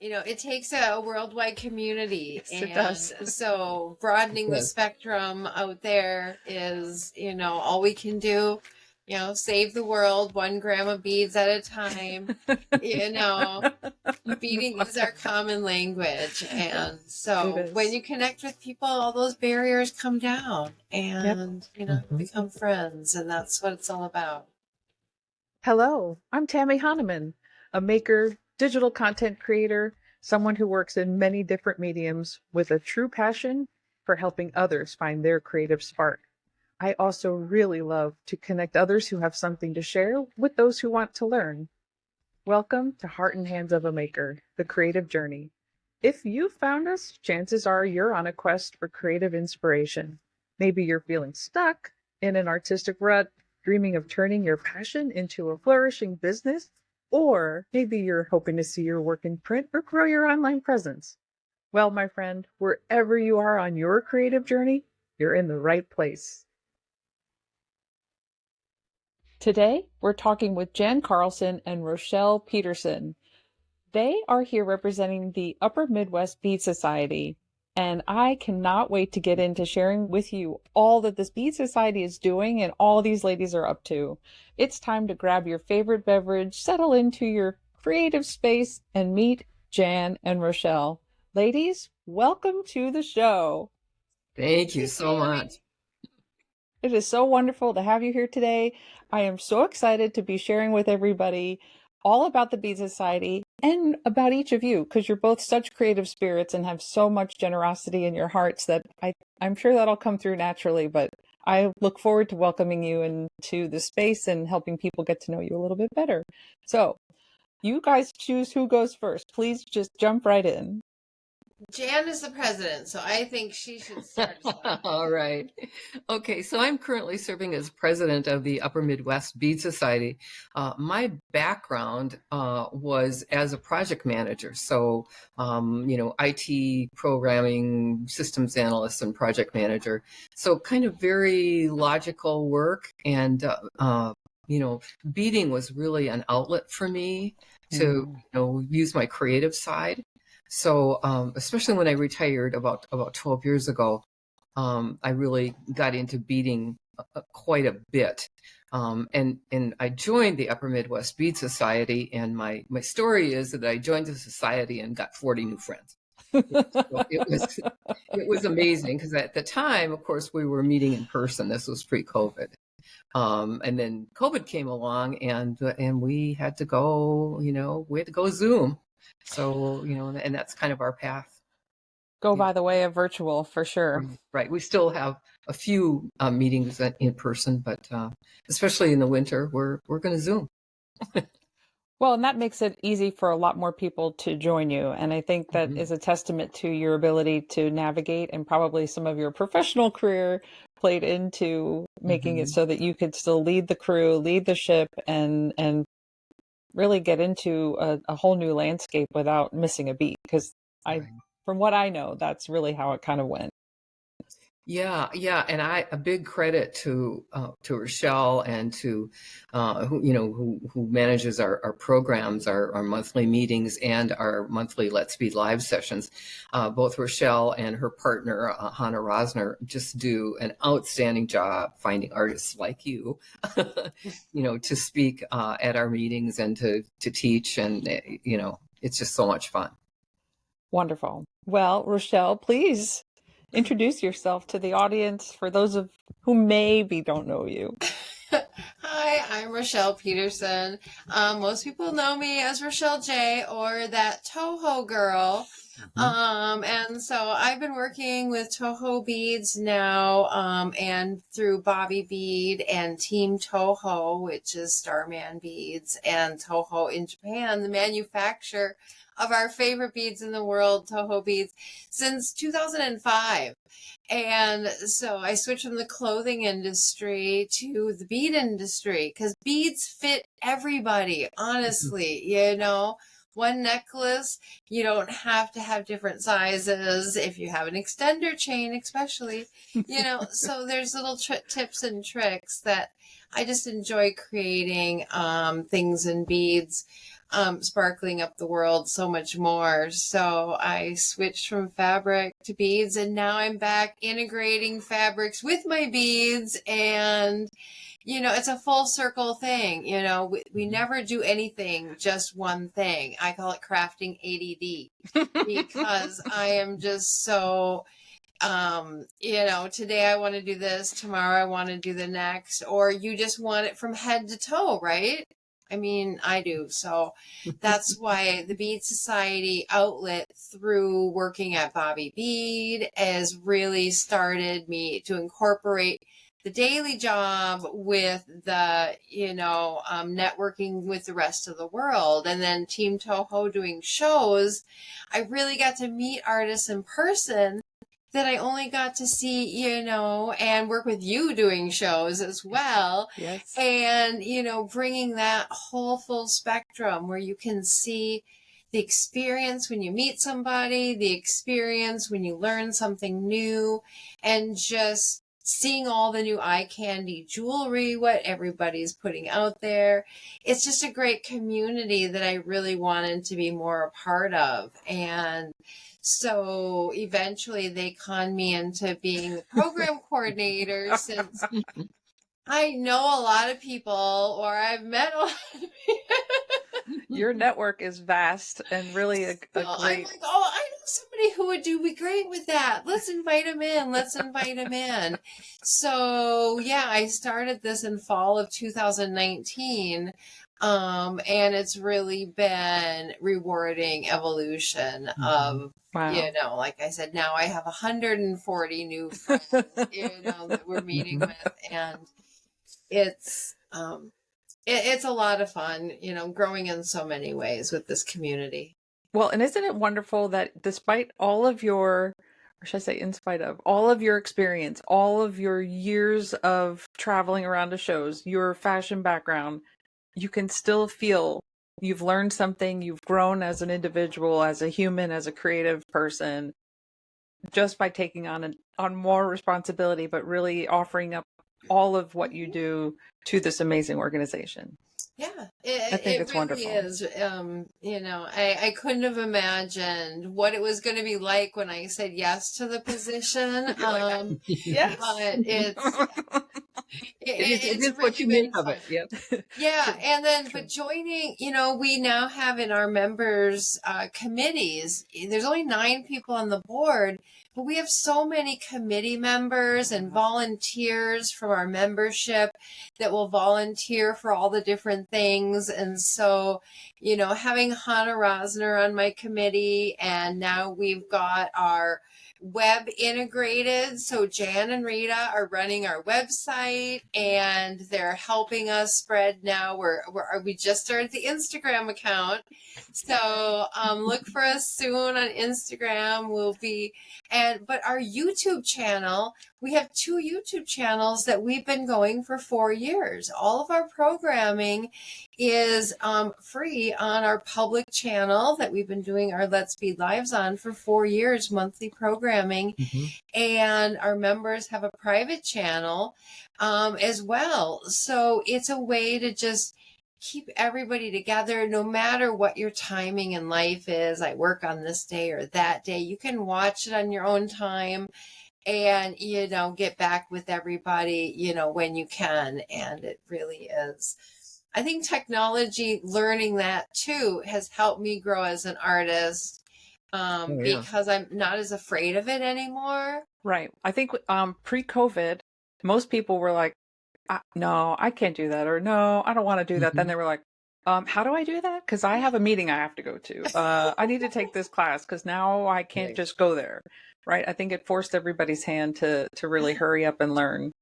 It takes a worldwide community. Yes, it does. And so broadening the spectrum out there is, all we can do. Save the world 1 gram of beads at a time. Beading is our common language. And so when you connect with people, all those barriers come down and, become friends. And that's what it's all about. Hello, I'm Tammy Hahnemann, a maker, digital content creator, someone who works in many different mediums with a true passion for helping others find their creative spark. I also really love to connect others who have something to share with those who want to learn. Welcome to Heart and Hands of a Maker, the creative journey. If you found us, chances are you're on a quest for creative inspiration. Maybe you're feeling stuck in an artistic rut, dreaming of turning your passion into a flourishing business, or maybe you're hoping to see your work in print or grow your online presence. Well, my friend, wherever you are on your creative journey, you're in the right place. Today, we're talking with Jan Carlson and Rochelle Peterson. They are here representing the Upper Midwest Bead Society, and I cannot wait to get into sharing with you all that this Bead Society is doing and all these ladies are up to. It's time to grab your favorite beverage, settle into your creative space, and meet Jan and Rochelle. Ladies, welcome to the show. Thank you so much. It is so wonderful to have you here today. I am so excited to be sharing with everybody all about the Bead Society and about each of you, because you're both such creative spirits and have so much generosity in your hearts that I'm sure that'll come through naturally, but I look forward to welcoming you into the space and helping people get to know you a little bit better. So you guys choose who goes first. Please just jump right in. Jan is the president, so I think she should start. All right. Okay, so I'm currently serving as president of the Upper Midwest Bead Society. My background was as a project manager, so IT programming, systems analyst, and project manager. So kind of very logical work, and beading was really an outlet for me to use my creative side. So especially when I retired about 12 years ago, I really got into beading quite a bit. And I joined the Upper Midwest Bead Society, and my story is that I joined the society and got 40 new friends. It was amazing, because at the time, of course, we were meeting in person. This was pre-COVID. And then COVID came along, and we had to go, Zoom. So, and that's kind of our path. Go by the way of virtual, for sure. Right. We still have a few meetings in person, but especially in the winter, we're going to Zoom. Well, and that makes it easy for a lot more people to join you. And I think that is a testament to your ability to navigate, and probably some of your professional career played into making it so that you could still lead the crew, lead the ship, and really get into a whole new landscape without missing a beat. Because from what I know, that's really how it kind of went. Yeah, and a big credit to Rochelle and to who manages our programs, our monthly meetings, and our monthly Let's Bead live sessions. Both Rochelle and her partner Hannah Rosner just do an outstanding job finding artists like you, to speak at our meetings and to teach, and it's just so much fun. Wonderful. Well, Rochelle, please introduce yourself to the audience for those of who maybe don't know you. Hi, I'm Rochelle Peterson. Most people know me as Rochelle J, or that Toho girl. And so I've been working with Toho Beads now, and through Bobby Bead and Team Toho, which is Starman Beads, and Toho in Japan, the manufacturer of our favorite beads in the world, Toho Beads, since 2005. And so I switched from the clothing industry to the bead industry, because beads fit everybody, honestly. One necklace, you don't have to have different sizes if you have an extender chain, especially, so there's little tips and tricks that I just enjoy creating, things in beads. sparkling up the world so much more. So I switched from fabric to beads, and now I'm back integrating fabrics with my beads. And, it's a full circle thing. We never do anything just one thing. I call it crafting ADD because I am just so, today I want to do this, tomorrow I want to do the next, or you just want it from head to toe, right? I mean, I do. So that's why the Bead Society outlet through working at Bobby Bead has really started me to incorporate the daily job with the, networking with the rest of the world. And then Team Toho doing shows. I really got to meet artists in person that I only got to see, and work with you doing shows as well. Yes. And, bringing that whole full spectrum where you can see the experience when you meet somebody, the experience when you learn something new, and just seeing all the new eye candy jewelry, what everybody's putting out there. It's just a great community that I really wanted to be more a part of. And so eventually they conned me into being the program coordinator, since I know a lot of people, or I've met a lot of people. Your network is vast and really a So great. I'm like, oh, I know somebody who would be great with that. Let's invite him in. Let's invite him in. So yeah, I started this in fall of 2019. And it's really been rewarding evolution of, Wow. like I said, now I have 140 new friends, that we're meeting with, and it's, it's a lot of fun, growing in so many ways with this community. Well, and isn't it wonderful that despite all of your, or should I say, in spite of all of your experience, all of your years of traveling around to shows, your fashion background, you can still feel you've learned something, you've grown as an individual, as a human, as a creative person, just by taking on more responsibility, but really offering up all of what you do to this amazing organization. Yeah, I think it it's really wonderful. is. I couldn't have imagined what it was going to be like when I said yes to the position. Yes. But It it's is what really you been make of fun. it. Yep. Yeah, and then, True. but joining, we now have in our members committees, there's only 9 people on the board, but we have so many committee members and volunteers from our membership that will volunteer for all the different things. And so, having Hannah Rosner on my committee, and now we've got our web integrated. So Jan and Rita are running our website, and they're helping us spread now. We just started the Instagram account. So look for us soon on Instagram. But our YouTube channel, we have 2 YouTube channels that we've been going for 4 years. All of our programming is free on our public channel that we've been doing our Let's Bead Lives on for 4 years, monthly programming. And our members have a private channel as well. So it's a way to just keep everybody together, no matter what your timing in life is. I work on this day or that day. You can watch it on your own time and, get back with everybody, when you can. And it really is. I think technology, learning that too, has helped me grow as an artist because I'm not as afraid of it anymore. Right. I think pre-COVID, most people were like, no, I can't do that. Or no, I don't want to do that. Then they were like, how do I do that? Because I have a meeting I have to go to. I need to take this class because now I can't just go there. Right. I think it forced everybody's hand to really hurry up and learn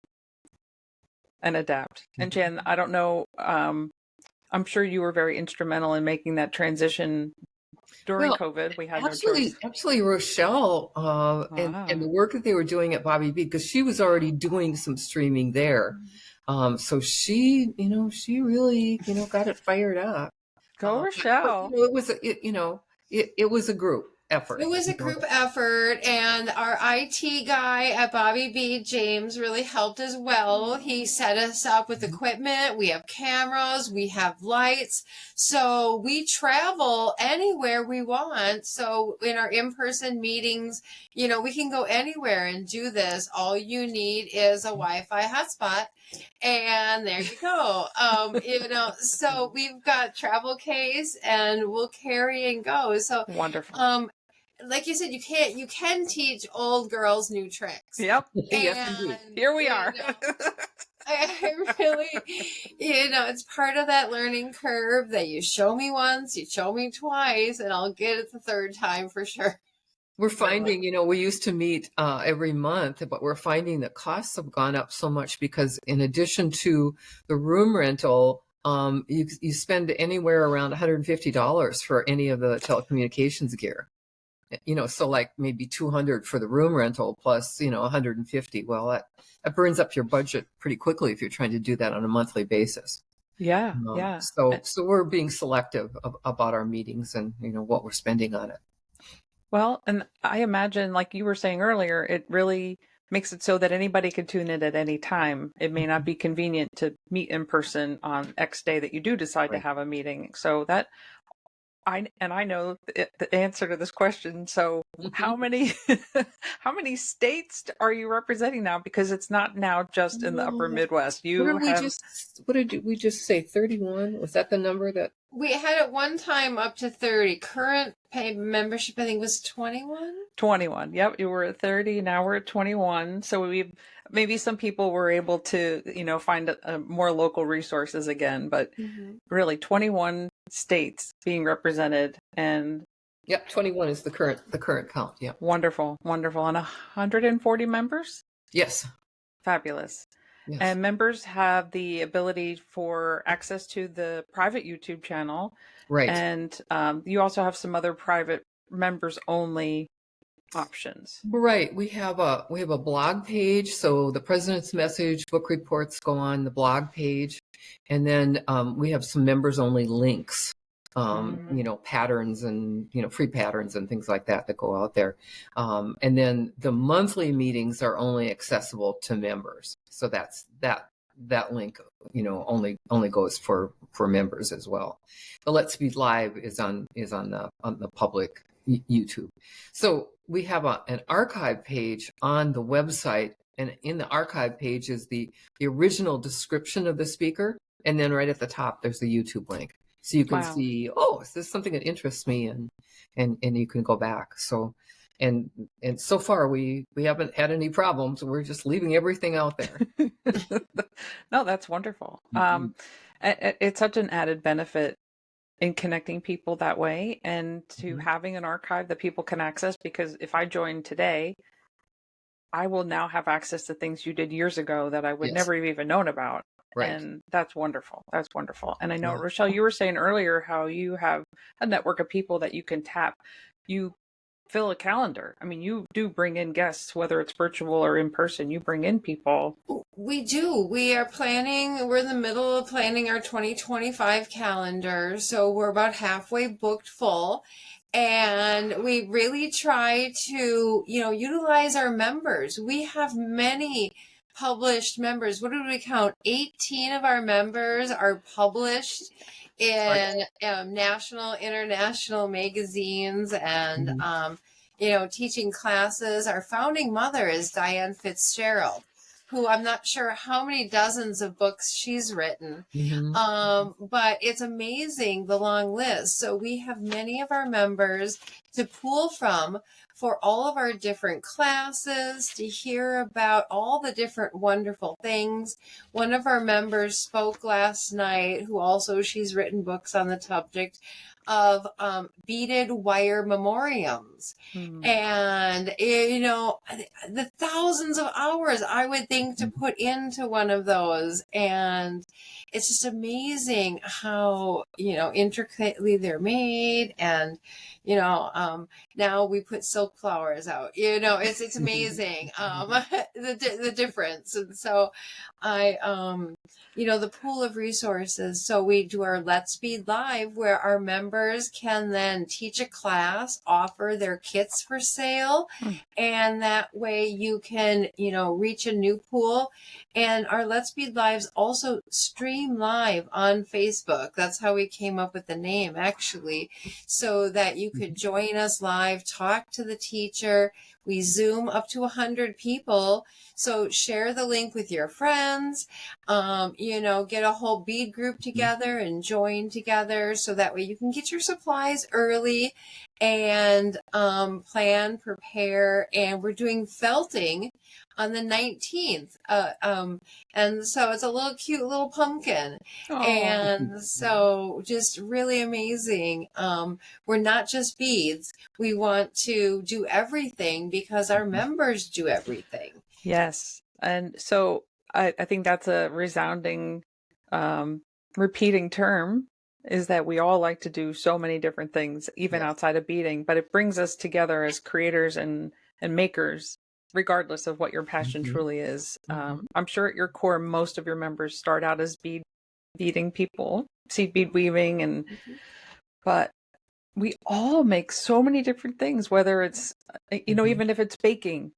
and adapt. And Jen, I don't know. I'm sure you were very instrumental in making that transition during COVID. We had no choice. Absolutely, Rochelle, and the work that they were doing at Bobby Bead, because she was already doing some streaming there. So she really, got it fired up. Go Rochelle. But, it was a group. effort. It was a group effort, and our IT guy at Bobby B, James, really helped as well. He set us up with equipment. We have cameras, we have lights. So we travel anywhere we want. So in our in-person meetings, we can go anywhere and do this. All you need is a Wi-Fi hotspot. And there you go. So we've got travel case and we'll carry and go. So Wonderful. like you said, you can teach old girls new tricks. Yep. Yes, indeed. Here we are. I really, it's part of that learning curve that you show me once, you show me twice, and I'll get it the third time for sure. We're finding, we used to meet every month, but we're finding that costs have gone up so much because in addition to the room rental, you spend anywhere around $150 for any of the telecommunications gear. So like maybe 200 for the room rental plus, 150. Well, that burns up your budget pretty quickly if you're trying to do that on a monthly basis. Yeah. So we're being selective about our meetings and, what we're spending on it. Well, and I imagine, like you were saying earlier, it really makes it so that anybody can tune in at any time. It may not be convenient to meet in person on X day that you do decide to have a meeting. So that I know the answer to this question. So how many states are you representing now? Because it's not now just in the Upper Midwest. What did we just say? 31? Was that the number that we had at one time up to 30? Current paid membership, I think, was 21. 21. Yep, you were at 30. Now we're at 21. So maybe some people were able to, find more local resources again, but really 21 states being represented. And 21 is the current count. Yeah. Wonderful. And 140 members. Yes. Fabulous. Yes. And members have the ability for access to the private YouTube channel. Right. And you also have some other private members only options. Right. We have a blog page. So the President's Message book reports go on the blog page. And then we have some members only links, patterns and, free patterns and things like that go out there. And then the monthly meetings are only accessible to members. So that's that link, only goes for members as well. The Let's Be Live is on the public YouTube. So we have an archive page on the website, and in the archive page is the original description of the speaker, and then right at the top there's the YouTube link, so you can see, is this something that interests me, and you can go back. So and so far we haven't had any problems. We're just leaving everything out there. No, that's wonderful. It's such an added benefit in connecting people that way, and to having an archive that people can access, because if I join today, I will now have access to things you did years ago that I would never have even known about. Right. And that's wonderful. And I know, Rochelle, you were saying earlier how you have a network of people that you can tap. You fill a calendar. I mean, you do bring in guests, whether it's virtual or in person. You bring in people. We do. We're in the middle of planning our 2025 calendar. So we're about halfway booked full. And we really try to, utilize our members. We have many published members. What did we count? 18 of our members are published in national, international magazines and, teaching classes. Our founding mother is Diane Fitzgerald, who I'm not sure how many dozens of books she's written. But it's amazing, the long list. So we have many of our members to pull from for all of our different classes, to hear about all the different wonderful things. One of our members spoke last night, she's written books on the subject of beaded wire memoriams. And, the thousands of hours I would think to put into one of those. And it's just amazing how, intricately they're made. And, now we put silk flowers out, it's amazing, the difference. And so the pool of resources. So we do our Let's Bead Live, where our members members can then teach a class, offer their kits for sale, and that way you can, reach a new pool. And our Let's Bead Lives also stream live on Facebook. That's how we came up with the name, actually, so that you could join us live, talk to the teacher. We Zoom up to 100 people. So share the link with your friends, get a whole bead group together and join together, so that way you can get your supplies early and plan, prepare. And we're doing felting on the 19th. And so it's a little cute little pumpkin. Oh. And so just really amazing. We're not just beads. We want to do everything because our members do everything. Yes. And so I think that's a resounding, repeating term, is that we all like to do so many different things, even outside of beading, but it brings us together as creators and makers, regardless of what your passion truly is. I'm sure at your core, most of your members start out as beading people, seed bead weaving, but we all make so many different things, whether it's, even if it's baking,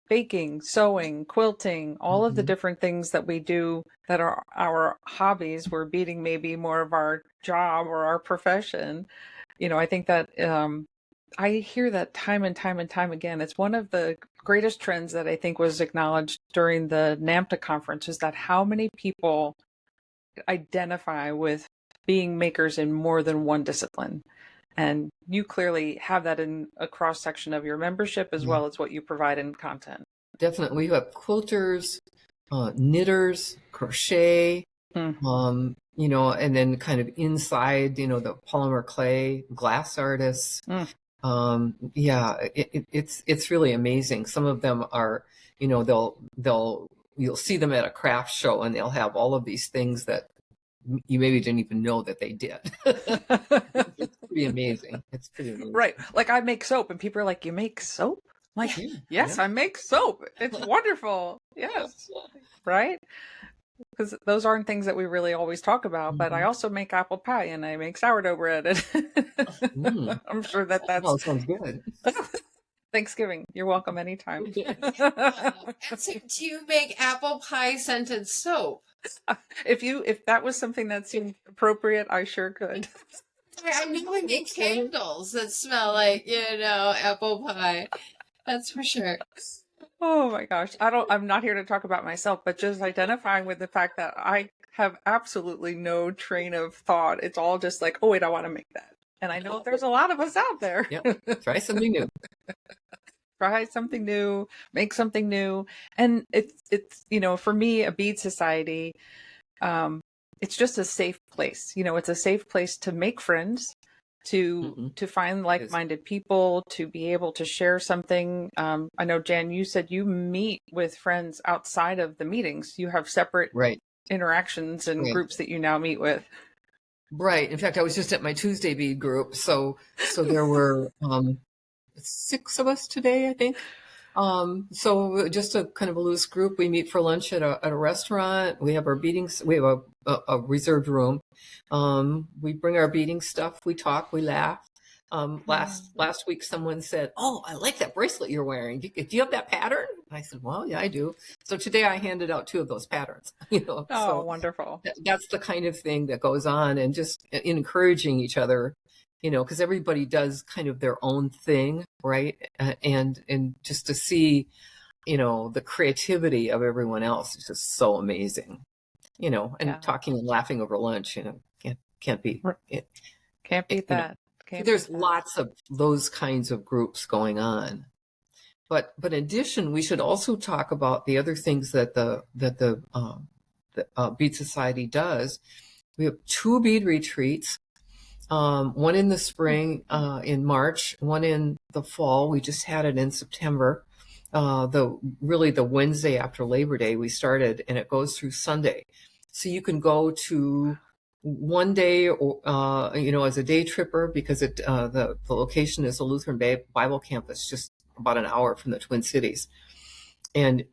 sewing, quilting, all of the different things that we do that are our hobbies, where beading may be more of our job or our profession. I think that I hear that time and time and time again. It's one of the greatest trends that I think was acknowledged during the NAMTA conference, is that how many people identify with being makers in more than one discipline. And you clearly have that in a cross section of your membership, as well as what you provide in content. Definitely. We have quilters, knitters, crochet, and then kind of inside, the polymer clay, glass artists. It's really amazing. Some of them are, you'll see them at a craft show, and they'll have all of these things that you maybe didn't even know that they did. It's pretty amazing. Right. Like, I make soap, and people are like, "You make soap?" I'm like, yes, I make soap. It's wonderful. Yes. Right. Because those aren't things that we really always talk about, but I also make apple pie, and I make sourdough bread. I'm sure that's... Oh, sounds good. Thanksgiving. You're welcome anytime. And so, do you make apple pie scented soap? If that was something that seemed appropriate, I sure could. I know we make candles that smell like, apple pie. That's for sure. Oh my gosh. I'm not here to talk about myself, but just identifying with the fact that I have absolutely no train of thought. It's all just like, oh wait, I want to make that. And I know there's a lot of us out there. Yep. Try something new. Try something new, make something new. And it's for me, a bead society, it's just a safe place. It's a safe place to make friends, to find like-minded people, to be able to share something. I know, Jan, you said you meet with friends outside of the meetings. You have separate interactions and groups that you now meet with. Right. In fact, I was just at my Tuesday bead group. So there were 6 of us today, I think. So just a kind of a loose group. We meet for lunch at a restaurant. We have our beadings. We have a reserved room. We bring our beading stuff. We talk. We laugh. Last week, someone said, "Oh, I like that bracelet you're wearing. Do you have that pattern?" I said, "Well, yeah, I do." So today I handed out 2 of those patterns. Oh, so wonderful. That's the kind of thing that goes on, and just encouraging each other. Because everybody does kind of their own thing, right? And just to see, the creativity of everyone else is just so amazing, and talking and laughing over lunch, can't beat it. Can't beat that. There's lots of those kinds of groups going on. But in addition, we should also talk about the other things that the Bead Society does. We have 2 bead retreats. One in the spring, in March, one in the fall. We just had it in September. The Wednesday after Labor Day we started, and it goes through Sunday. So you can go to one day, or as a day tripper, because the location is a Lutheran Bible campus, just about an hour from the Twin Cities. And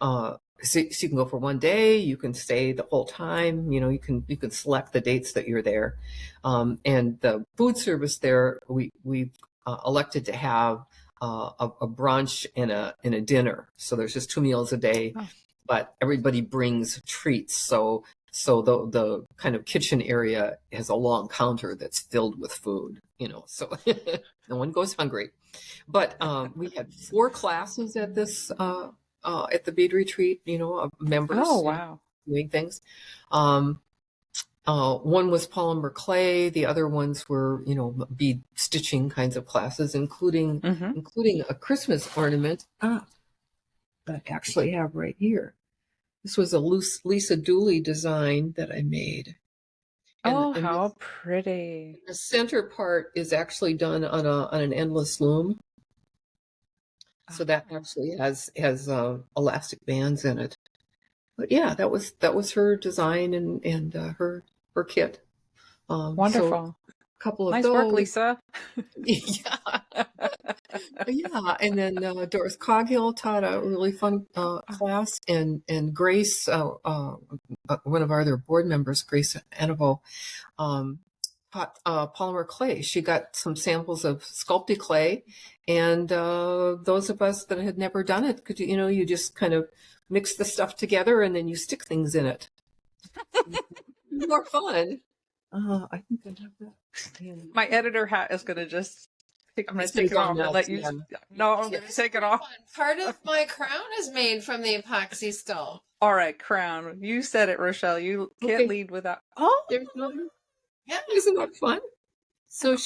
so you can go for one day, you can stay the whole time, you can select the dates that you're there. And the food service there, we've elected to have a brunch and a dinner. So there's just 2 meals a day, but everybody brings treats. So the kind of kitchen area has a long counter that's filled with food, so no one goes hungry. But we had 4 classes at this at the bead retreat, of members. Oh, wow. Doing things. One was polymer clay. The other ones were, bead stitching kinds of classes, including a Christmas ornament that I actually have right here. This was a Lisa Dooley design that I made. And how pretty! The center part is actually done on an endless loom. So that actually has elastic bands in it. But yeah, that was her design and her kit. Wonderful. So a couple of nice those. work, Lisa. Yeah. Yeah, and then Doris Coghill taught a really fun class, and Grace, one of our other board members, Grace Anivo, taught polymer clay. She got some samples of sculpty clay, and those of us that had never done it could, you just kind of mix the stuff together and then you stick things in it. More fun. I think I have that. My editor hat is going to just. I'm going to take it off and let you. Yeah. No, I'm going to take it off. Part of my crown is made from the epoxy skull. All right, crown. You said it, Rochelle. You can't lead without. Oh, there's no. Yeah, isn't that fun? So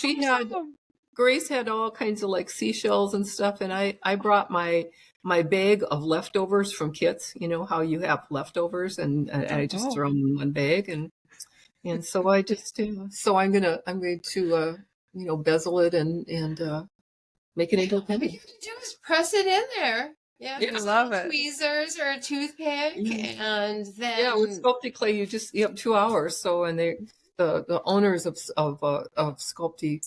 Grace had all kinds of like seashells and stuff, and I brought my bag of leftovers from kits. You know how you have leftovers, and I just throw them in one bag, and so I just so I'm going to bezel it and make it into a penny. All you have to do is press it in there. Yeah, I love it. Tweezers or a toothpick, and then with sculpty clay, you have 2 hours. So, and the owners of sculpty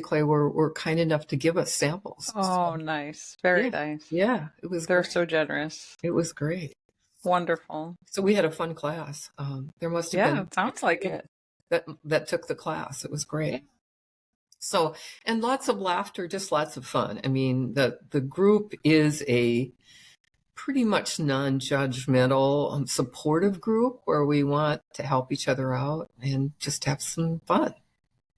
clay were kind enough to give us samples. Oh, nice, very nice. Yeah, it was. They're great. so generous. It was great. Wonderful. So we had a fun class. There must have been. Yeah, it sounds like it. That took the class. It was great. Yeah. So, and lots of laughter, just lots of fun. I mean, the group is a pretty much non-judgmental, supportive group where we want to help each other out and just have some fun.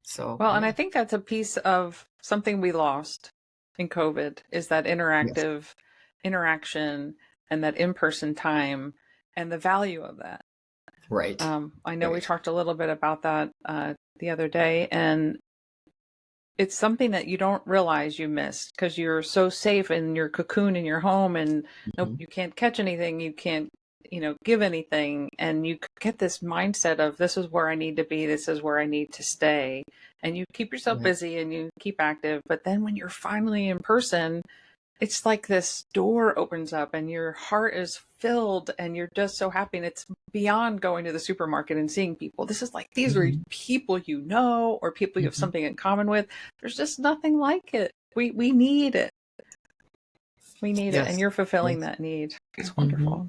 So, well, and I think that's a piece of something we lost in COVID is that interaction and that in-person time and the value of that. Right. I know we talked a little bit about that the other day, and it's something that you don't realize you missed because you're so safe in your cocoon in your home, and you can't catch anything, you can't, give anything, and you get this mindset of this is where I need to be, this is where I need to stay, and you keep yourself busy and you keep active. But then when you're finally in person, it's like this door opens up and your heart is filled and you're just so happy. And it's beyond going to the supermarket and seeing people. This is like, these are people or people you have something in common with. There's just nothing like it. We need it. We need it. And you're fulfilling that need. It's wonderful.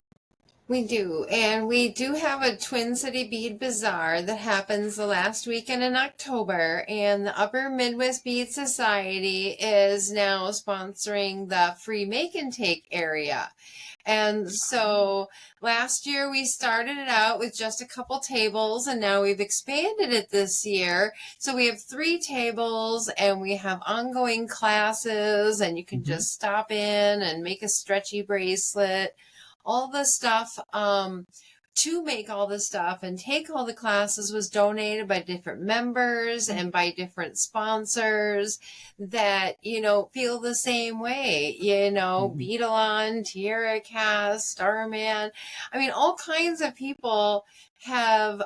We do. And we do have a Twin City Bead Bazaar that happens the last weekend in October. And the Upper Midwest Bead Society is now sponsoring the free make and take area. And so last year we started it out with just a couple tables, and now we've expanded it this year. So we have 3 tables and we have ongoing classes, and you can just stop in and make a stretchy bracelet. All the stuff to make all the stuff and take all the classes was donated by different members and by different sponsors that, feel the same way, Beadalon, Tierra Cast, Starman. I mean, all kinds of people have,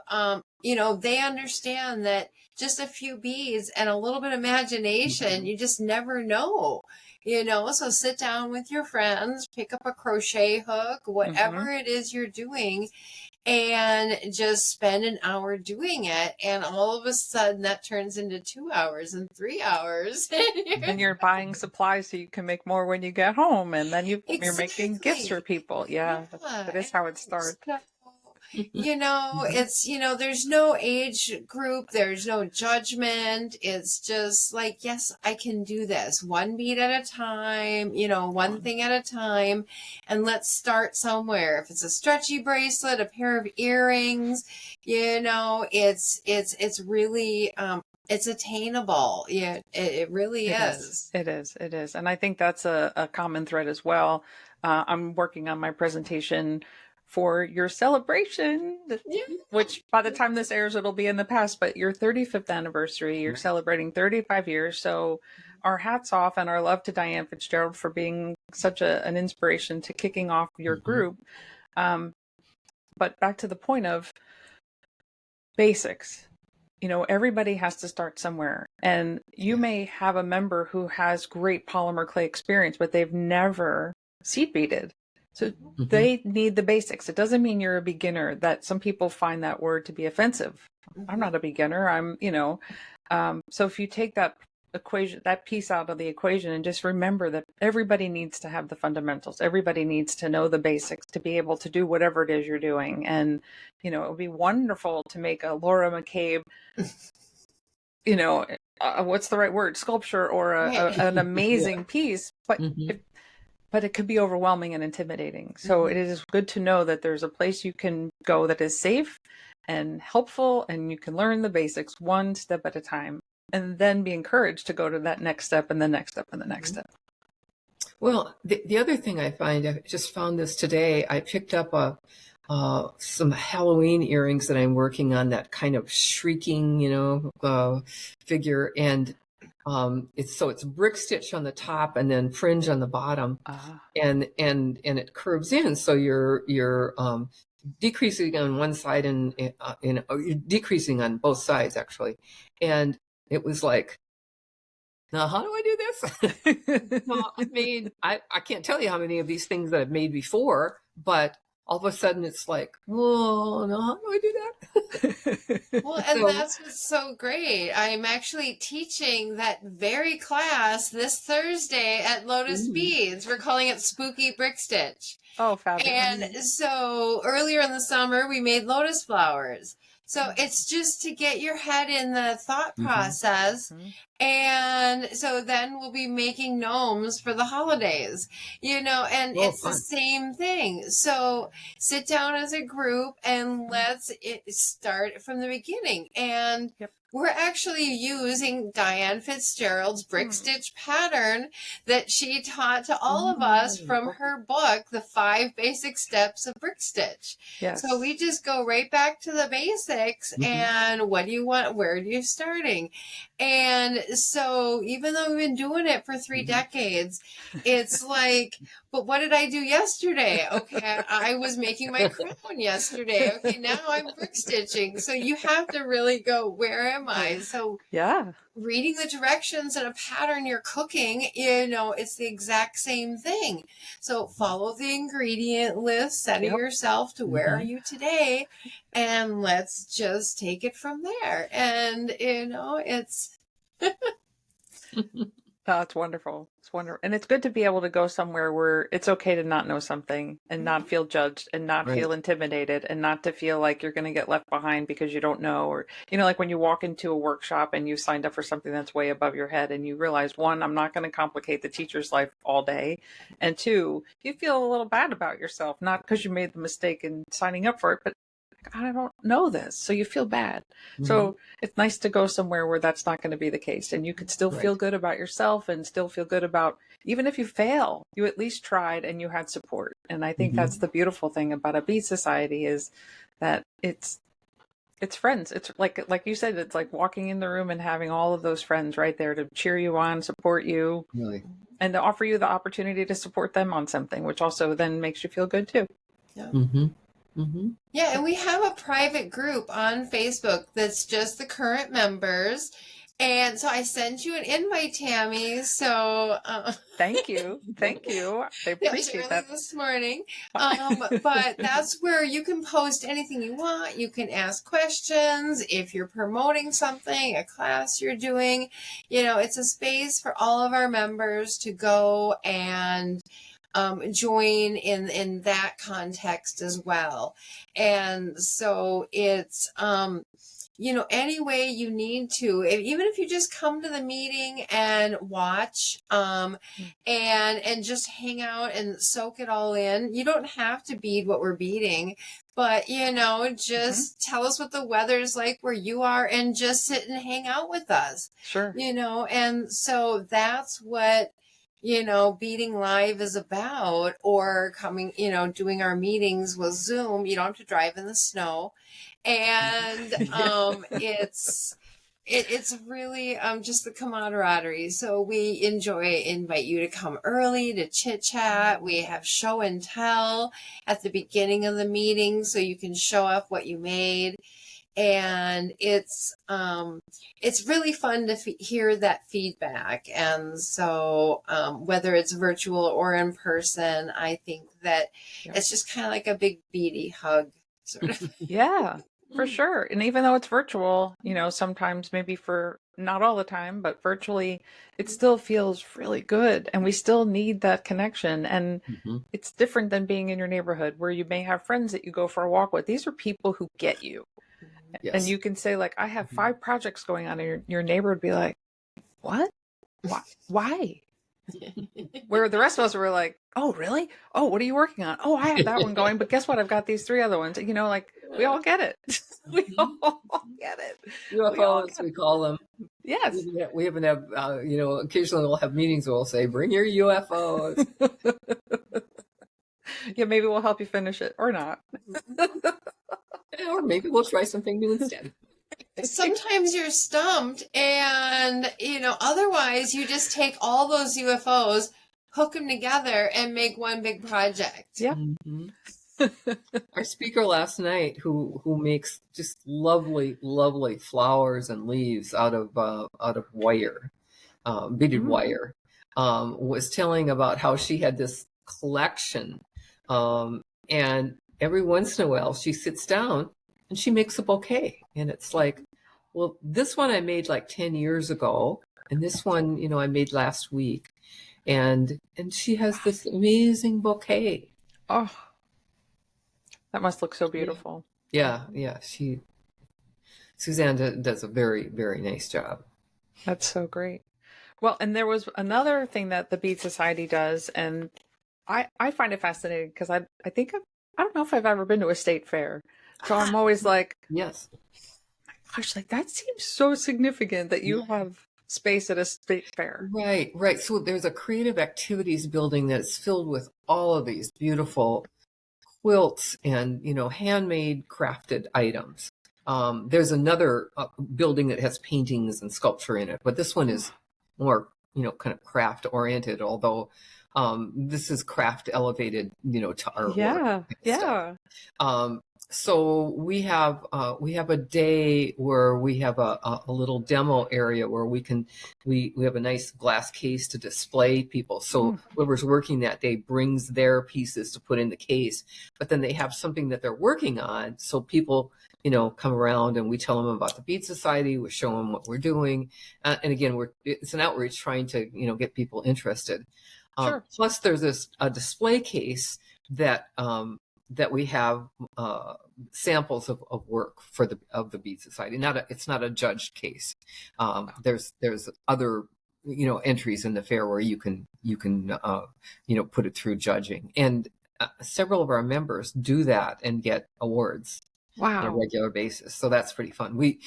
they understand that just a few beads and a little bit of imagination, you just never know. So sit down with your friends, pick up a crochet hook, whatever it is you're doing, and just spend an hour doing it. And all of a sudden that turns into 2 hours and 3 hours. And you're buying supplies so you can make more when you get home. And then you're making gifts for Exactly. people. Yeah, that is how it starts. So, it's, there's no age group, there's no judgment. It's just like, yes, I can do this one bead at a time, one thing at a time. And let's start somewhere. If it's a stretchy bracelet, a pair of earrings, it's really, it's attainable. Yeah, it really is. It is. And I think that's a common thread as well. I'm working on my presentation for your celebration, which by the time this airs, it'll be in the past, but your 35th anniversary, you're celebrating 35 years. So our hats off and our love to Diane Fitzgerald for being such an inspiration to kicking off your group. But back to the point of basics. Everybody has to start somewhere. And you may have a member who has great polymer clay experience, but they've never seed beaded. So they need the basics. It doesn't mean you're a beginner. That some people find that word to be offensive. I'm not a beginner. So if you take that piece out of the equation and just remember that everybody needs to have the fundamentals. Everybody needs to know the basics to be able to do whatever it is you're doing. And, it would be wonderful to make a Laura McCabe, what's the right word? Sculpture or an amazing piece, but it could be overwhelming and intimidating. So it is good to know that there's a place you can go that is safe and helpful, and you can learn the basics one step at a time, and then be encouraged to go to that next step and the next step and the next step. Well, the other thing I find, I just found this today, I picked up some Halloween earrings that I'm working on, that kind of shrieking, figure. And it's brick stitch on the top and then fringe on the bottom, and it curves in, so you're decreasing on one side and you're decreasing on both sides actually. And it was like, now how do I do this? Well, I mean, I can't tell you how many of these things that I've made before, but all of a sudden it's like, oh, no, how do I do that? Well, and that's what's so great. I'm actually teaching that very class this Thursday at Lotus Beads. We're calling it Spooky Brick Stitch. Oh, fabulous. And so earlier in the summer, we made lotus flowers. So it's just to get your head in the thought process. And so then we'll be making gnomes for the holidays, and it's fun. The same thing. So sit down as a group and let's start from the beginning. And we're actually using Diane Fitzgerald's brick stitch pattern that she taught to all of us from her book, The 5 Basic Steps of Brick Stitch. Yes. So we just go right back to the basics and what do you want? Where are you starting? And so even though we've been doing it for 3 decades, it's like, but what did I do yesterday? Okay, I was making my crown yesterday. Okay, now I'm brick stitching. So you have to really go, where am I? So reading the directions and a pattern you're cooking, it's the exact same thing. So follow the ingredient list, setting yourself to where are you today, and let's just take it from there. And, it's... It's wonderful. It's wonderful. And it's good to be able to go somewhere where it's okay to not know something and not feel judged and not feel intimidated and not to feel like you're going to get left behind because you don't know. Or, like when you walk into a workshop and you signed up for something that's way above your head and you realize, 1, I'm not going to complicate the teacher's life all day. And 2, you feel a little bad about yourself, not because you made the mistake in signing up for it, but I don't know this. So you feel bad. So it's nice to go somewhere where that's not going to be the case. And you could still feel good about yourself and still feel good about, even if you fail, you at least tried and you had support. And I think that's the beautiful thing about a bead society is that it's friends. It's like you said, it's like walking in the room and having all of those friends right there to cheer you on, support you, and to offer you the opportunity to support them on something, which also then makes you feel good too. Yeah. Yeah, and we have a private group on Facebook that's just the current members. And so I sent you an invite, Tammy. So Thank you. Thank you. I it was appreciate early that. this morning. But that's where you can post anything you want. You can ask questions if you're promoting something, a class you're doing. It's a space for all of our members to go and join in that context as well. And so it's any way you need to, even if you just come to the meeting and watch, and just hang out and soak it all in. You don't have to bead what we're beading, but just tell us what the weather's like where you are and just sit and hang out with us. Sure. And so that's what beading live is about, or coming, doing our meetings with Zoom. You don't have to drive in the snow. And it's really just the camaraderie. So we invite you to come early to chit chat. We have show and tell at the beginning of the meeting, so you can show off what you made. And it's really fun to hear that feedback. And so whether it's virtual or in person, I think that it's just kind of like a big beady hug sort of. Yeah, for sure. And even though it's virtual, sometimes maybe for not all the time, but virtually, it still feels really good. And we still need that connection. And it's different than being in your neighborhood where you may have friends that you go for a walk with. These are people who get you. Yes. And you can say, like, I have 5 projects going on, and your neighbor would be like, what? Why? Where the rest of us were like, oh, really? Oh, what are you working on? Oh, I have that one going, but guess what? I've got these 3 other ones. Like, we all get it. We all get it. UFOs, we call them. Yes. We even have, occasionally we'll have meetings where we'll say, bring your UFOs. Yeah, maybe we'll help you finish it or not. Or maybe we'll try something new instead. Sometimes you're stumped, and otherwise you just take all those UFOs, hook them together, and make one big project. Yeah. Our speaker last night, who makes just lovely flowers and leaves out of wire, beaded wire, was telling about how she had this collection, and every once in a while she sits down and she makes a bouquet. And it's like, well, this one I made like 10 years ago. And this one, I made last week. And she has this amazing bouquet. Oh, that must look so beautiful. Yeah. Suzanne does a very, very nice job. That's so great. Well, and there was another thing that the Bead Society does, and I find it fascinating because I think I don't know if I've ever been to a state fair. So I'm always like, yes. My gosh, like that seems so significant that you have space at a state fair. Right. So there's a creative activities building that's filled with all of these beautiful quilts and, handmade crafted items. There's another building that has paintings and sculpture in it, but this one is more, kind of craft oriented, although this is craft elevated, to our work. Yeah. So we have a day where we have a little demo area where we have a nice glass case to display people. So whoever's working that day brings their pieces to put in the case, but then they have something that they're working on. So people, come around and we tell them about the Bead Society. We show them what we're doing. And again, it's an outreach trying to, get people interested. Sure. Plus there's a display case that we have samples of work of the Bead Society. It's not a judged case. There's other entries in the fair where you can put it through judging, and several of our members do that and get awards. Wow. On a regular basis. So that's pretty fun. We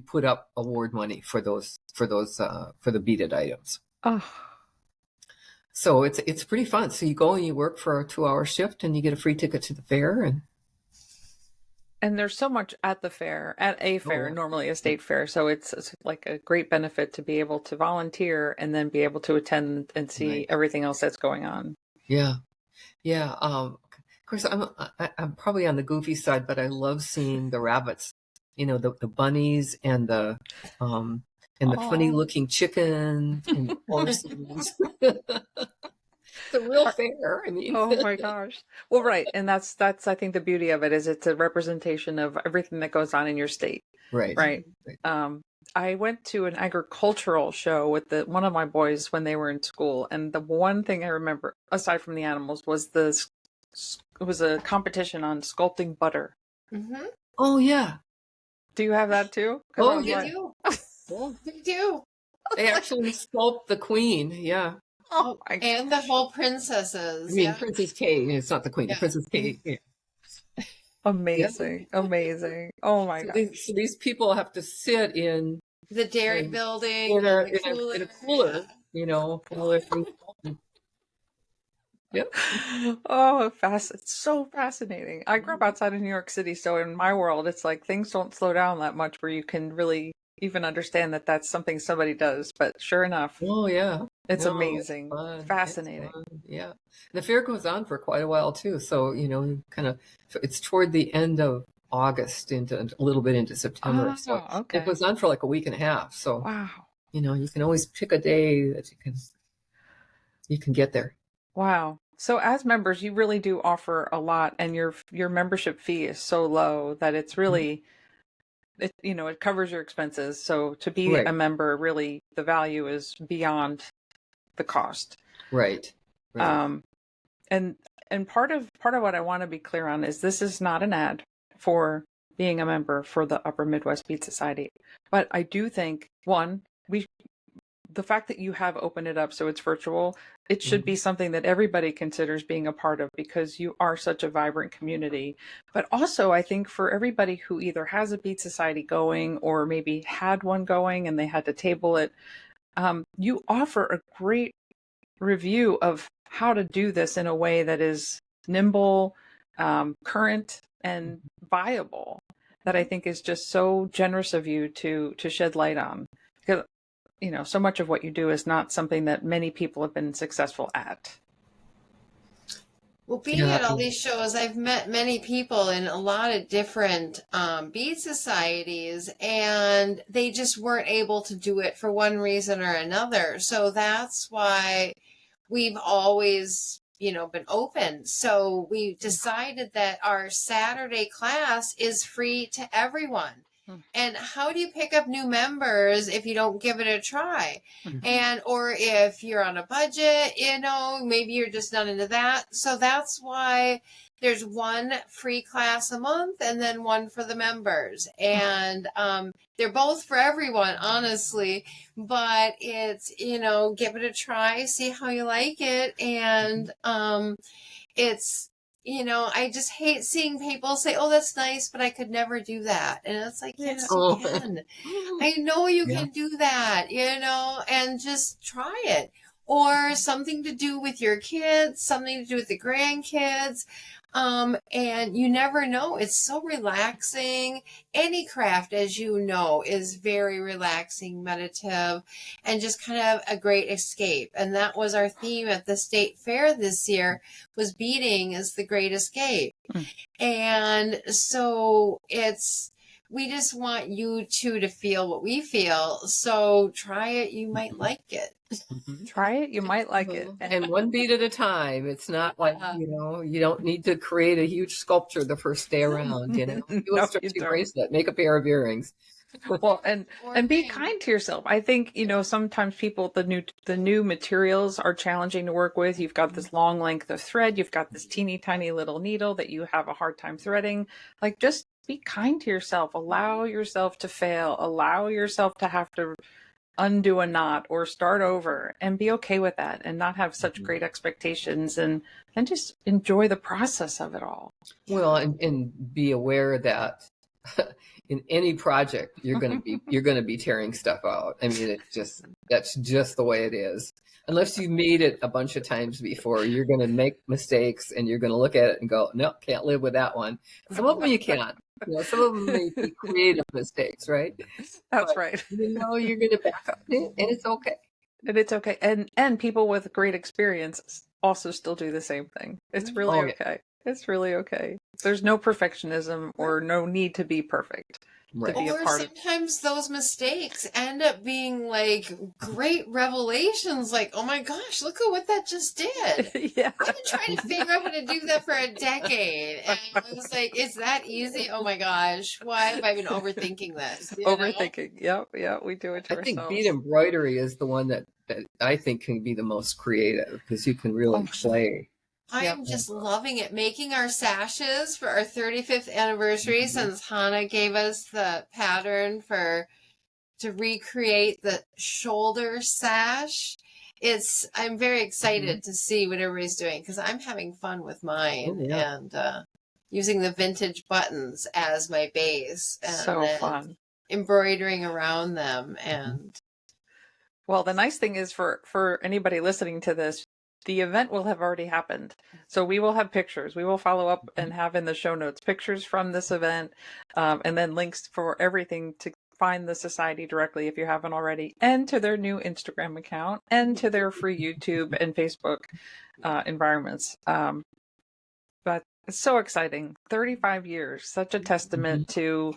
put up award money for the beaded items. Oh. So it's pretty fun. So you go and you work for a 2-hour shift and you get a free ticket to the fair. And there's so much at a fair, normally a state fair. So it's like a great benefit to be able to volunteer and then be able to attend and see everything else that's going on. Yeah. Of course, I'm probably on the goofy side, but I love seeing the rabbits the bunnies and the funny looking chickens and the horses. It's a real fair. I mean, Oh my gosh. Well, right. And that's I think the beauty of it is it's a representation of everything that goes on in your state. right. Right. I went to an agricultural show with one of my boys when they were in school, and the one thing I remember, aside from the animals, was it was a competition on sculpting butter. Mm-hmm. Oh yeah. Do you have that too? 'Cause Oh I was We yeah. like, do. Yeah. We do. They actually sculpt the queen. Yeah. oh my And the whole princesses. I mean, Yeah. Princess Kate. It's not the queen. Yeah. Princess Kate. Yeah. amazing. Amazing. Oh my So god. these people have to sit in The dairy in, building, in, a, and the in a cooler. cooler, full of things. Yep. Oh, it's so fascinating. I grew up outside of New York City, so in my world, it's like things don't slow down that much where you can really even understand that that's something somebody does. But sure enough, Oh yeah. it's No, amazing, fun. fascinating. It's fun. Yeah. The fair goes on for quite a while too. So, it's toward the end of August into a little bit into September. So Oh, okay. it goes on for like a week and a half. So, Wow. you can always pick a day that you can get there. Wow. So as members, you really do offer a lot, and your membership fee is so low that it's really it covers your expenses. So to be Right. a member, really the value is beyond the cost. Right. Right. And part of what I want to be clear on is this is not an ad for being a member for the Upper Midwest Bead Society. But I do think the fact that you have opened it up so it's virtual, it should be something that everybody considers being a part of because you are such a vibrant community. But also, I think for everybody who either has a bead society going or maybe had one going and they had to table it, you offer a great review of how to do this in a way that is nimble, current, and viable. That I think is just so generous of you to shed light on. Because so much of what you do is not something that many people have been successful at. Well, being at all these shows, I've met many people in a lot of different bead societies, and they just weren't able to do it for one reason or another. So that's why we've always, been open. So we decided that our Saturday class is free to everyone. And how do you pick up new members if you don't give it a try? Or if you're on a budget, maybe you're just not into that. So that's why there's one free class a month and then one for the members. And they're both for everyone, honestly. But it's, give it a try, see how you like it. And it's, I just hate seeing people say, oh, that's nice, but I could never do that. And it's like, yes, you can. I know you can do that, and just try it. Or something to do with your kids, something to do with the grandkids. And you never know. It's so relaxing. Any craft, as you know, is very relaxing, meditative, and just kind of a great escape. And that was our theme at the state fair this year, was beading is the great escape. And so we just want you to feel what we feel. So try it. You might like it. Try it. You might like it. And one bead at a time. It's not like, you don't need to create a huge sculpture the first day around, Do No, a stretchy you don't. bracelet, make a pair of earrings. Well, and be kind to yourself. I think, sometimes people, the new materials are challenging to work with. You've got this long length of thread. You've got this teeny tiny little needle that you have a hard time threading. Like, just be kind to yourself. Allow yourself to fail. Allow yourself to have to undo a knot or start over, and be okay with that, and not have such great expectations, and just enjoy the process of it all. Well, and be aware that in any project you're going to be tearing stuff out. I mean, that's just the way it is. Unless you've made it a bunch of times before, you're going to make mistakes, and you're going to look at it and go, no, can't live with that one. Some of them you can. Some of them may be creative mistakes, right? That's right. You're going to back up, and it's okay. And it's okay. And people with great experience also still do the same thing. It's really okay. It's really okay. There's no perfectionism or no need to be perfect. Right. be a Or part of. sometimes those mistakes end up being like great revelations. Like, oh my gosh, look at what that just did. Yeah. I've been trying to figure out how to do that for a decade. And I was like, is that easy? Oh my gosh. Why have I been overthinking this? You know? Overthinking. Yep. We do it to I think ourselves. bead embroidery is the one that I think can be the most creative because you can really play. I'm just loving it. Making our sashes for our 35th anniversary since Hannah gave us the pattern to recreate the shoulder sash. I'm very excited to see what everybody's doing because I'm having fun with mine and using the vintage buttons as my base and So fun. embroidering around them. And well, the nice thing is for anybody listening to this, the event will have already happened. So we will have pictures. We will follow up and have in the show notes pictures from this event, and then links for everything to find the society directly if you haven't already, and to their new Instagram account, and to their free YouTube and Facebook environments. But it's so exciting. 35 years, such a testament to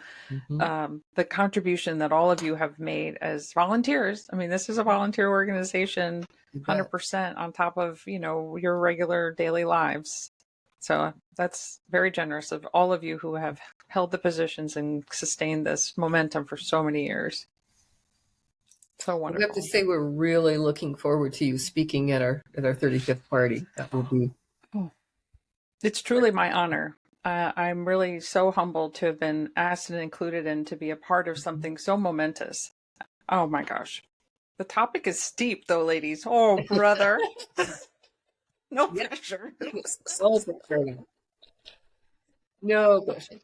the contribution that all of you have made as volunteers. I mean, this is a volunteer organization, 100% on top of, your regular daily lives. So that's very generous of all of you who have held the positions and sustained this momentum for so many years. So wonderful. I have to say, we're really looking forward to you speaking at our 35th party. That will be. It's truly my honor. I'm really so humbled to have been asked and included and to be a part of something so momentous. Oh my gosh. The topic is steep though, ladies. Oh, brother. No pressure. No pressure.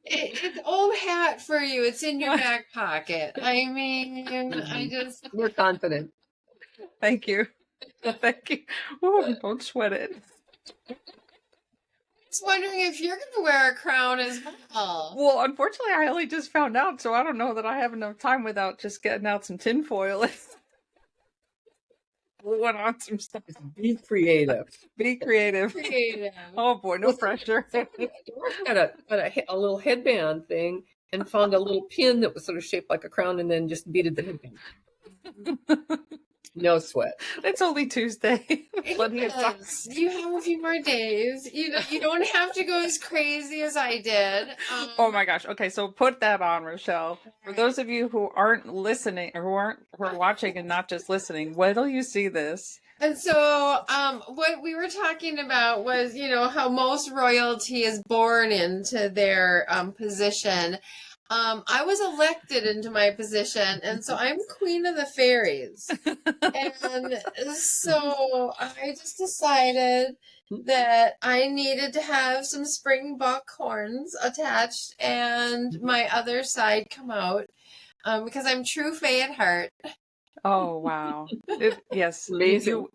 it's old hat for you. It's in your back pocket. I mean, We're confident. Thank you. Thank you. Ooh, don't sweat it. I was wondering if you're going to wear a crown as well. Well, unfortunately, I only just found out, so I don't know that I have enough time without just getting out some tinfoil and gluing on some stuff. Be creative. Be creative. Oh boy, no pressure. Got a little headband thing and found a little pin that was sort of shaped like a crown and then just beaded the headband. No sweat. It's only Tuesday. Plenty of time. You have a few more days. You don't have to go as crazy as I did. Oh my gosh. Okay, so put that on, Rochelle. For those of you who aren't listening or who are watching and not just listening, wait till you see this. And so what we were talking about was, how most royalty is born into their position. I was elected into my position, and so I'm Queen of the Fairies. And so I just decided that I needed to have some springbuck horns attached and my other side come out because I'm true fae at heart. Oh, wow. Yes. Amazing.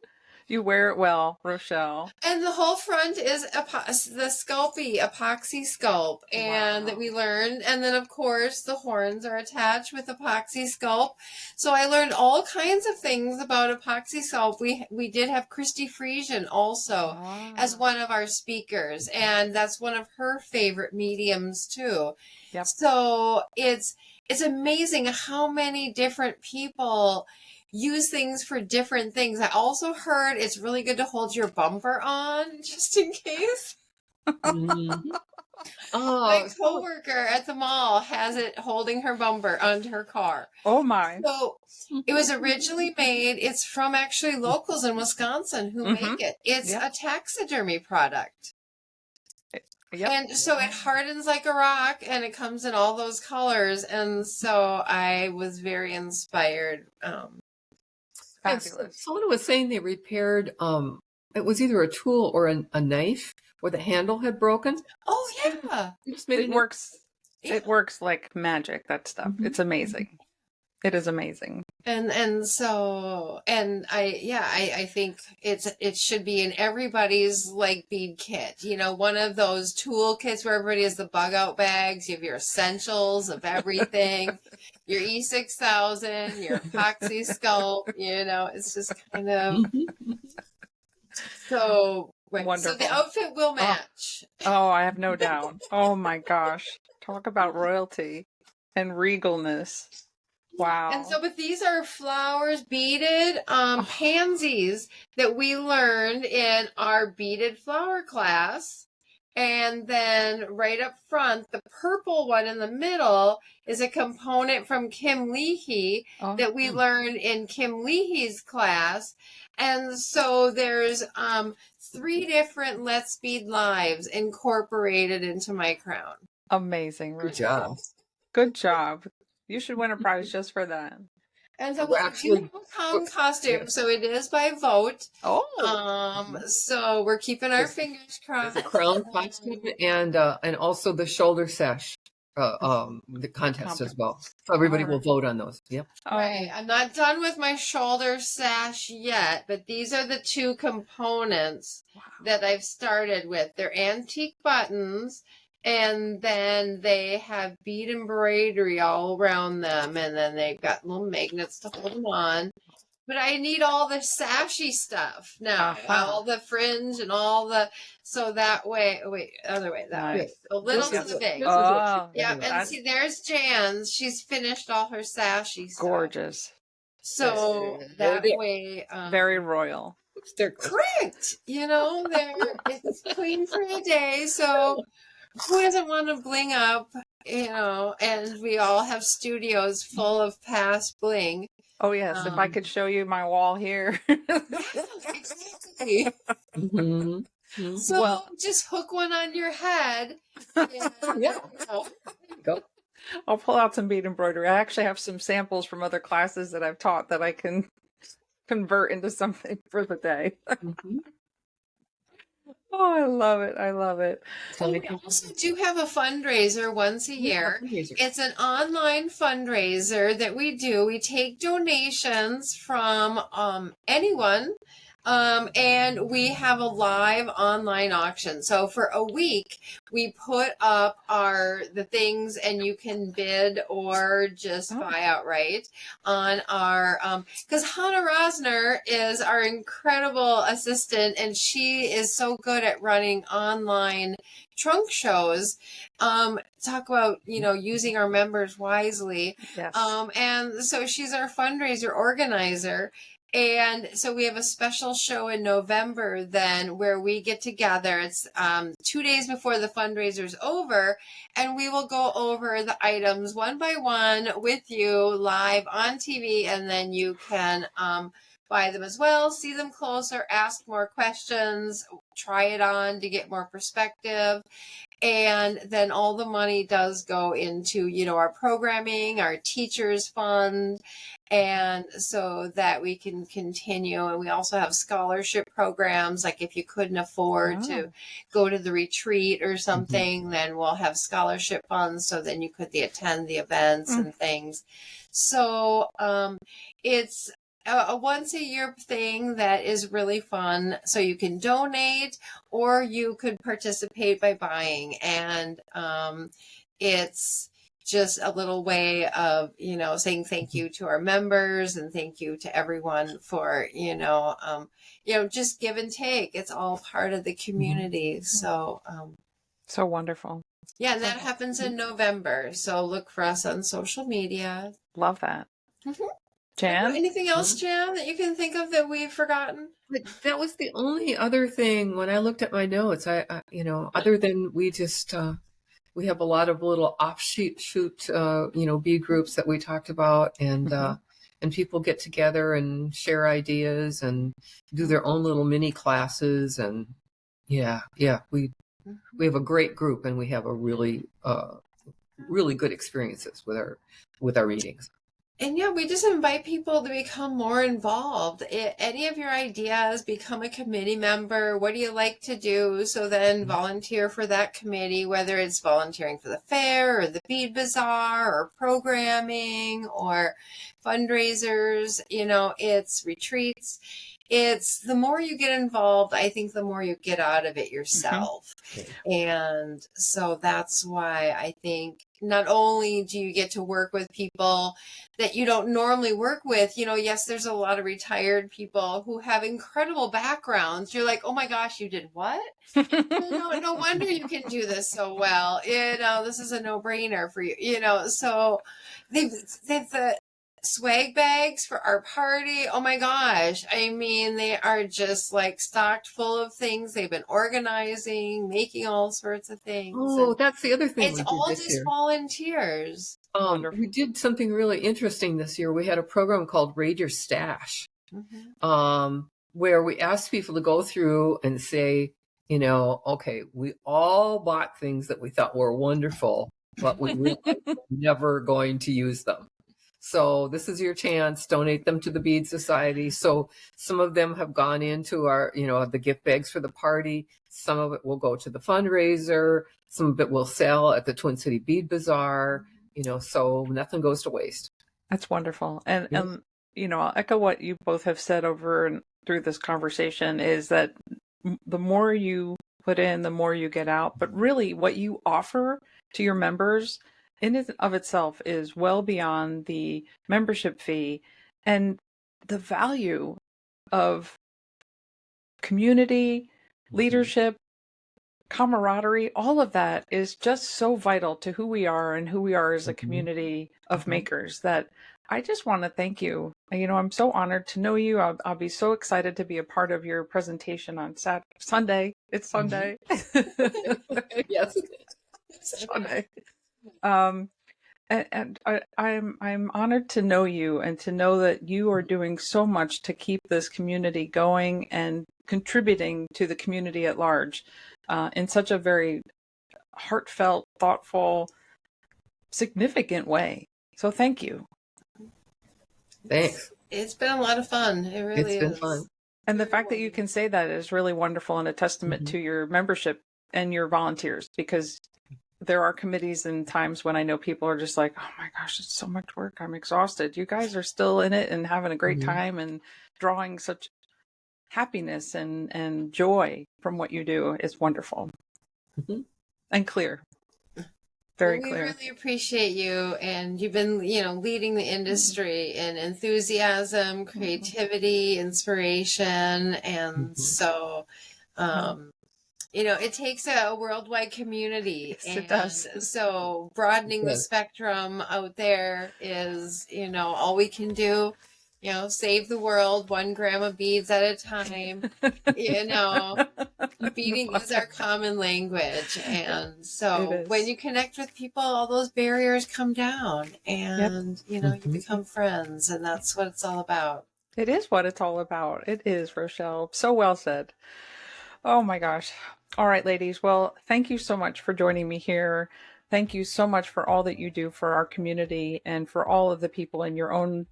You wear it well, Rochelle. And the whole front is the Sculpey epoxy sculpt, and that we learned. And then, of course, the horns are attached with epoxy sculpt. So I learned all kinds of things about epoxy sculpt. We did have Christy Friesian also as one of our speakers, and that's one of her favorite mediums too. Yep. So it's amazing how many different people use things for different things. I also heard it's really good to hold your bumper on just in case. My coworker at the mall has it holding her bumper onto her car. Oh my. So it was originally made, it's from actually locals in Wisconsin who make it. It's a taxidermy product. Yep. And so it hardens like a rock and it comes in all those colors. And so I was very inspired. Fabulous. Someone was saying they repaired, it was either a tool or a knife where the handle had broken. Oh, yeah. It works. It works like magic, that stuff. It's amazing. It is amazing. And I think it should be in everybody's like bead kit. One of those tool kits where everybody has the bug out bags. You have your essentials of everything, your E6000, your epoxy sculpt. It's just kind of. So Right. Wonderful. So the outfit will match. Oh, I have no doubt. Oh my gosh. Talk about royalty and regalness. Wow. And so, but these are flowers, beaded Oh. pansies that we learned in our beaded flower class. And then right up front, the purple one in the middle is a component from Kim Leahy that we learned in Kim Leahy's class. And so there's 3 different Let's Bead Lives incorporated into my crown. Amazing. Good job. Good job. You should win a prize just for that. And so We're we actually- do have a costume, so it is by vote. Oh. So we're keeping our fingers crossed. The crown costume and also the shoulder sash, the contest as well. So everybody will vote on those. Yep. Right. I'm not done with my shoulder sash yet, but these are the 2 components that I've started with. They're antique buttons, and then they have bead embroidery all around them, and then they've got little magnets to hold them on. But I need all the sashy stuff now, all the fringe and all the, so that way, other way, that way. So little to the big. Oh, Yeah, and see, there's Jan's. She's finished all her sashy stuff. gorgeous. So that way, Very royal. They're correct. You know, it's clean for the day. So who doesn't want to bling up? You know, and we all have studios full of past bling. Oh yes, if I could show you my wall here. Exactly. So just hook one on your head. Go. I'll pull out some bead embroidery. I actually have some samples from other classes that I've taught that I can convert into something for the day. Oh, I love it. I love it. We also do have a fundraiser once a year. It's an online fundraiser that we do. We take donations from anyone. And we have a live online auction. So for a week, we put up the things, and you can bid or just buy outright on our, because Hannah Rosner is our incredible assistant, and she is so good at running online trunk shows. Talk about, using our members wisely. Yes. And so she's our fundraiser organizer. And so we have a special show in November then where we get together. It's 2 days before the fundraiser's over, and we will go over the items one by one with you live on TV, and then you can buy them as well, see them closer, ask more questions, try it on to get more perspective. And then all the money does go into, our programming, our teachers fund, and so that we can continue. And we also have scholarship programs. Like if you couldn't afford to go to the retreat or something, then we'll have scholarship funds. So then you could attend the events and things. So it's a once a year thing that is really fun. So you can donate or you could participate by buying. And it's just a little way of, saying thank you to our members and thank you to everyone for, just give and take. It's all part of the community. So, so wonderful. Yeah, and that happens in November. So look for us on social media. Love that. Jan? Anything else, Jan, that you can think of that we've forgotten? But that was the only other thing when I looked at my notes. I other than we just we have a lot of little offshoot bead groups that we talked about, and people get together and share ideas and do their own little mini classes, and we have a great group, and we have a really good experiences with our meetings. And we just invite people to become more involved. Any of your ideas, become a committee member. What do you like to do? So then volunteer for that committee, whether it's volunteering for the fair or the bead bazaar or programming or fundraisers, it's retreats. it's the more you get involved, I think the more you get out of it yourself. And so that's why I think not only do you get to work with people that you don't normally work with, yes, there's a lot of retired people who have incredible backgrounds. You're like, oh my gosh, you did what? No wonder you can do this so well. This is a no-brainer for you, so they've the swag bags for our party. Oh my gosh. I mean, they are just like stocked full of things. They've been organizing, making all sorts of things. Oh, that's the other thing we It's did all this just year. volunteers. We did something really interesting this year. We had a program called Raid Your Stash, where we asked people to go through and say, okay, we all bought things that we thought were wonderful, but we realized we're never going to use them. So this is your chance. Donate them to the Bead Society. So some of them have gone into our, the gift bags for the party. Some of it will go to the fundraiser. Some of it will sell at the Twin City Bead Bazaar. So nothing goes to waste. That's wonderful. And I'll echo what you both have said over and through this conversation is that the more you put in, the more you get out. But really what you offer to your members in and of itself is well beyond the membership fee, and the value of community, leadership, camaraderie, all of that is just so vital to who we are and who we are as a community of makers that I just want to thank you. I'm so honored to know you. I'll be so excited to be a part of your presentation on Sunday. It's Sunday. Yes. Sunday. And I'm honored to know you and to know that you are doing so much to keep this community going and contributing to the community at large in such a very heartfelt, thoughtful, significant way. So thank you. Thanks. It's been a lot of fun. It really It's been fun. And the fact that you can say that is really wonderful and a testament to your membership and your volunteers, because there are committees and times when I know people are just like, oh my gosh, it's so much work. I'm exhausted. You guys are still in it and having a great time and drawing such happiness and joy from what you do is wonderful and clear. Very clear. We really appreciate you, and you've been, leading the industry in enthusiasm, creativity, inspiration, and so, it takes a worldwide community. Yes, it does. So broadening the spectrum out there is, all we can do. Save the world 1 gram of beads at a time. Beading is our common language. And so when you connect with people, all those barriers come down and, you become friends. And that's what it's all about. It is what it's all about. It is, Rochelle. So well said. Oh my gosh. All right, ladies. Well, thank you so much for joining me here. Thank you so much for all that you do for our community and for all of the people in your own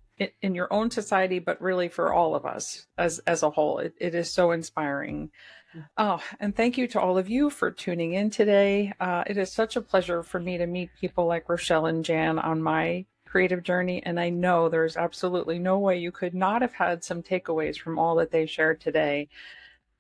society, but really for all of us as a whole. It is so inspiring. Oh, and thank you to all of you for tuning in today. It is such a pleasure for me to meet people like Rochelle and Jan on my creative journey. And I know there's absolutely no way you could not have had some takeaways from all that they shared today.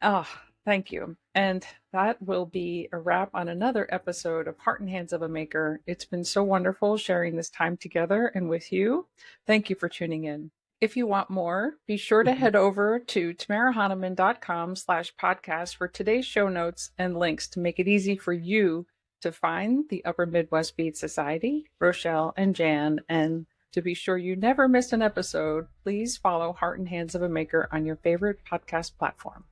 Oh, thank you. And that will be a wrap on another episode of Heart and Hands of a Maker. It's been so wonderful sharing this time together and with you. Thank you for tuning in. If you want more, be sure to head over to tamarahanneman.com/podcast for today's show notes and links to make it easy for you to find the Upper Midwest Bead Society, Rochelle and Jan. And to be sure you never miss an episode, please follow Heart and Hands of a Maker on your favorite podcast platform.